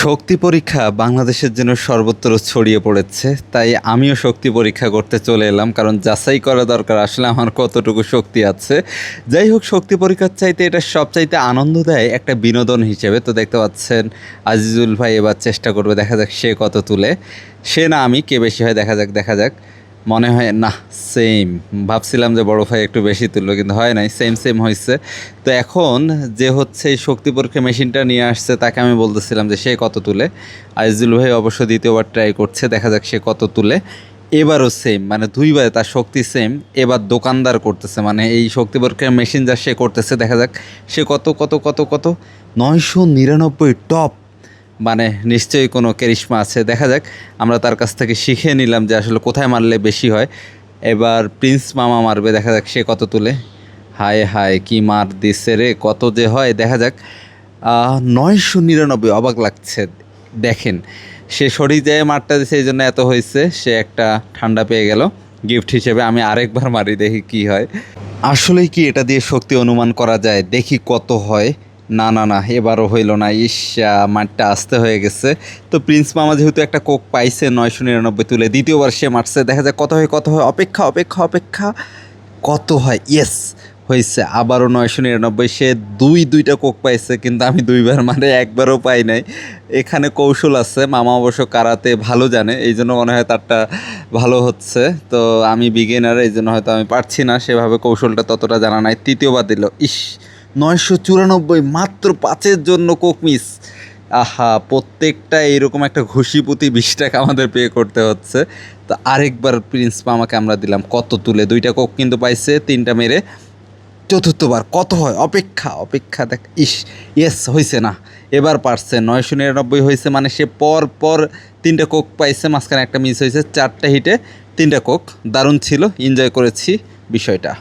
শক্তি পরীক্ষা বাংলাদেশের জন্য সর্বত্র ছড়িয়ে পড়েছে, তাই আমিও শক্তি পরীক্ষা করতে চলে এলাম, কারণ যাচাই করা দরকার আসলে আমার কতটুকু শক্তি আছে। যাই হোক, শক্তি পরীক্ষার চাইতে এটা সবচাইতে আনন্দ দেয় একটা বিনোদন হিসেবে। তো দেখতে পাচ্ছেন আজিজুল ভাই এবার চেষ্টা করবে, দেখা যাক সে কত তুলে। সে না আমি, কে বেশি হয় দেখা যাক দেখা যাক। মনে হয় না, সেম। ভাবছিলাম যে বড় ভাই একটু বেশি তুললো, কিন্তু হয় নাই, সেম সেম হয়েছে। তো এখন যে হচ্ছে এই শক্তি পরীক্ষা মেশিনটা নিয়ে আসছে তাকে আমি বলতেছিলাম যে সে কত তুলে। আজিজুল ভাই অবশ্য দ্বিতীয়বার ট্রাই করছে, দেখা যাক সে কত তুলে। এবারও সেম, মানে দুইবার তার শক্তি সেম। এবার দোকানদার করতেছে, মানে এই শক্তি পরীক্ষার মেশিন যা সে করতেছে, দেখা যাক সে কত কত কত কত 999 টপ। মানে নিশ্চয়ই কোনো ক্যারিশমা আছে, দেখা যাক। আমরা তার কাছ থেকে শিখে নিলাম যে আসলে কোথায় মারলে বেশি হয়। এবার প্রিন্স মামা মারবে, দেখা যাক সে কত তুলে। হায় হায়, কি মার দিচ্ছে রে, কত যে হয় দেখা যাক। 999, অবাক লাগছে। দেখেন, সে সরি যায় মারটা দিছে, এই জন্য এত হয়েছে। সে একটা ঠান্ডা পেয়ে গেল গিফট হিসেবে। আমি আরেকবার মারি, দেখি কি হয়। আসলেই কি এটা দিয়ে শক্তি অনুমান করা যায়? দেখি কত হয়। না না না, এবারও হইল না। মাঠটা আস্তে হয়ে গেছে। তো প্রিন্স মামা যেহেতু একটা কোক পাইছে 999 তুলে, দ্বিতীয়বার সে মারছে, দেখা যায় কত হয় কত হয়। অপেক্ষা অপেক্ষা অপেক্ষা, কত হয়? ইয়েস, হয়েছে। আবারও 999। সে দুইটা কোক পাইছে, কিন্তু আমি দুইবার মানে একবারও পাই নাই। এখানে কৌশল আছে, মামা অবশ্য কারাতে ভালো জানে, এই জন্য মনে হয় তারটা ভালো হচ্ছে। তো আমি বিগিনার, এই জন্য হয়তো আমি পারছি না সেভাবে, কৌশলটা ততটা জানা নাই। তৃতীয়বার দিল, 994, মাত্র 5-এর জন্য কোক মিস। আহা, প্রত্যেকটা এরকম একটা ঘুষি প্রতি 20 টাকা আমাদের পে করতে হচ্ছে। তো আরেকবার প্রিন্স মামাকে আমরা দিলাম কত তুলে, 2টা কোক কিন্তু পাইছে, 3টা মেরে। চতুর্থবার কত হয়? অপেক্ষা অপেক্ষা, দেখ। ইয়েস, হয়েছে না, এবার পারছে। 999 হয়েছে, মানে সে পর পর 3টা কোক পাইছে, মাঝখানে একটা মিস হয়েছে। 4টা হিটে 3টা কোক, দারুণ ছিল, এনজয় করেছি বিষয়টা।